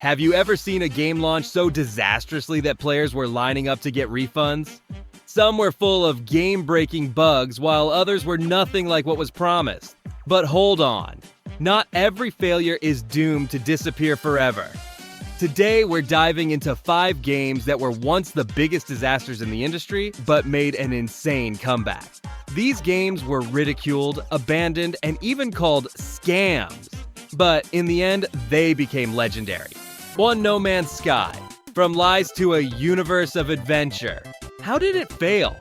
Have you ever seen a game launch so disastrously that players were lining up to get refunds? Some were full of game-breaking bugs, while others were nothing like what was promised. But hold on, not every failure is doomed to disappear forever. Today, we're diving into 5 games that were once the biggest disasters in the industry, but made an insane comeback. These games were ridiculed, abandoned, and even called scams. But in the end, they became legendary. One, No Man's Sky. From lies to a universe of adventure. How did it fail?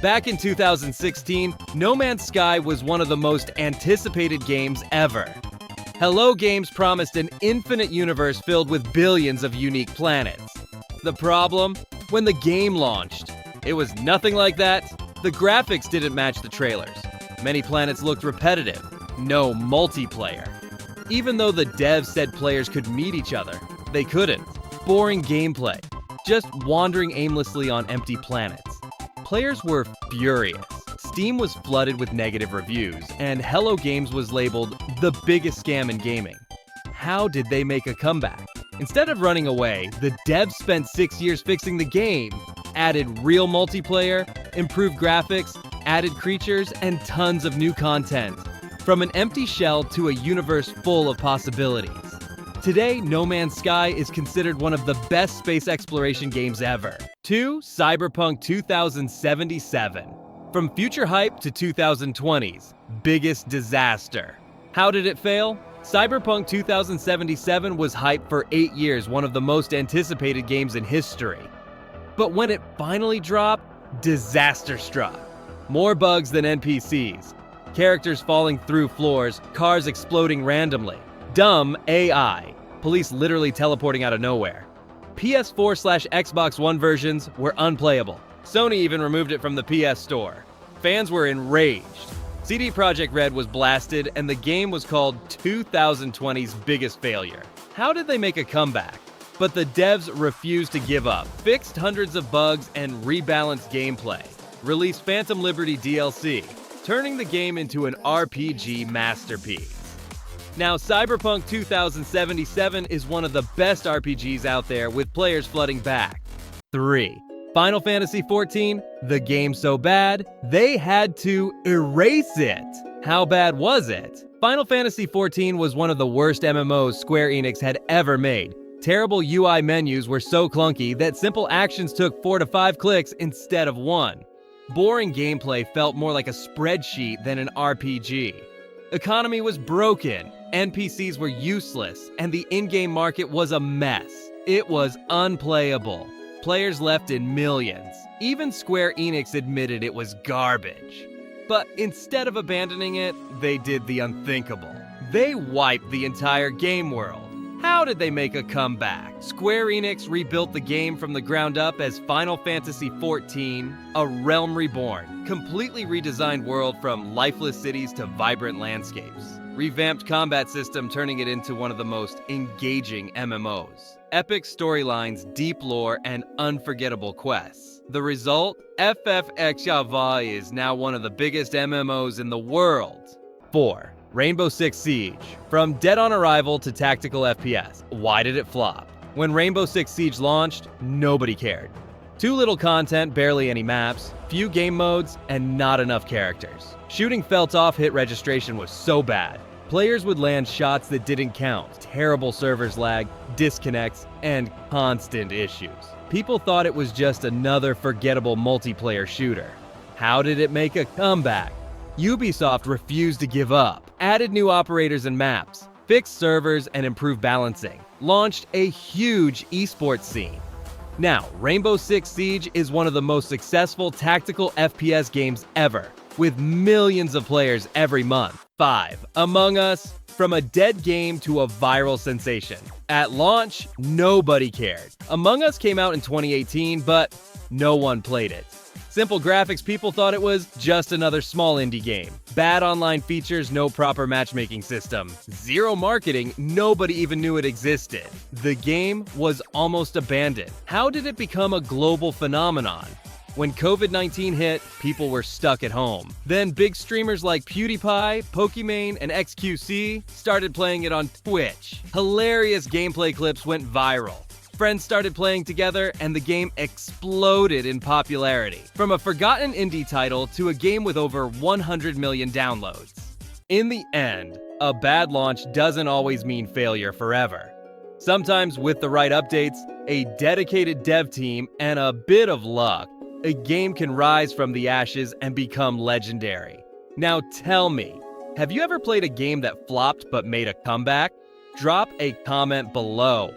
Back in 2016, No Man's Sky was one of the most anticipated games ever. Hello Games promised an infinite universe filled with billions of unique planets. The problem? When the game launched, it was nothing like that. The graphics didn't match the trailers. Many planets looked repetitive. No multiplayer. Even though the devs said players could meet each other, they couldn't. Boring gameplay. Just wandering aimlessly on empty planets. Players were furious. Steam was flooded with negative reviews, and Hello Games was labeled the biggest scam in gaming. How did they make a comeback? Instead of running away, the devs spent 6 years fixing the game, added real multiplayer, improved graphics, added creatures, and tons of new content. From an empty shell to a universe full of possibilities. Today, No Man's Sky is considered one of the best space exploration games ever. 2. Cyberpunk 2077. From future hype to 2020's biggest disaster. How did it fail? Cyberpunk 2077 was hyped for 8 years, one of the most anticipated games in history. But when it finally dropped, disaster struck. More bugs than NPCs. Characters falling through floors, cars exploding randomly. Dumb AI. Police literally teleporting out of nowhere. PS4/Xbox One versions were unplayable. Sony even removed it from the PS Store. Fans were enraged. CD Projekt Red was blasted, and the game was called 2020's biggest failure. How did they make a comeback? But the devs refused to give up, fixed hundreds of bugs, and rebalanced gameplay. Released Phantom Liberty DLC, turning the game into an RPG masterpiece. Now, Cyberpunk 2077 is one of the best RPGs out there, with players flooding back. 3. Final Fantasy XIV, the game so bad, they had to erase it. How bad was it? Final Fantasy XIV was one of the worst MMOs Square Enix had ever made. Terrible UI menus were so clunky that simple actions took 4 to 5 clicks instead of 1. Boring gameplay felt more like a spreadsheet than an RPG. Economy was broken, NPCs were useless, and the in-game market was a mess. It was unplayable. Players left in millions. Even Square Enix admitted it was garbage. But instead of abandoning it, they did the unthinkable. They wiped the entire game world. How did they make a comeback? Square Enix rebuilt the game from the ground up as Final Fantasy XIV, A Realm Reborn. Completely redesigned world from lifeless cities to vibrant landscapes. Revamped combat system, turning it into one of the most engaging MMOs. Epic storylines, deep lore, and unforgettable quests. The result? FF Java is now one of the biggest MMOs in the world. 4. Rainbow Six Siege. From dead on arrival to tactical FPS. Why did it flop? When Rainbow Six Siege launched, nobody cared. Too little content, barely any maps, few game modes, and not enough characters. Shooting felt off, hit registration was so bad. Players would land shots that didn't count, terrible servers lag, disconnects, and constant issues. People thought it was just another forgettable multiplayer shooter. How did it make a comeback? Ubisoft refused to give up, added new operators and maps, fixed servers and improved balancing, launched a huge esports scene. Now, Rainbow Six Siege is one of the most successful tactical FPS games ever, with millions of players every month. 5. Among Us. From a dead game to a viral sensation. At launch, nobody cared. Among Us came out in 2018, but no one played it. Simple graphics, people thought it was just another small indie game. Bad online features, no proper matchmaking system. Zero marketing, nobody even knew it existed. The game was almost abandoned. How did it become a global phenomenon? When COVID-19 hit, people were stuck at home. Then big streamers like PewDiePie, Pokimane, and XQC started playing it on Twitch. Hilarious gameplay clips went viral. Friends started playing together, and the game exploded in popularity. From a forgotten indie title to a game with over 100 million downloads. In the end, a bad launch doesn't always mean failure forever. Sometimes with the right updates, a dedicated dev team, and a bit of luck, a game can rise from the ashes and become legendary. Now tell me, have you ever played a game that flopped but made a comeback? Drop a comment below.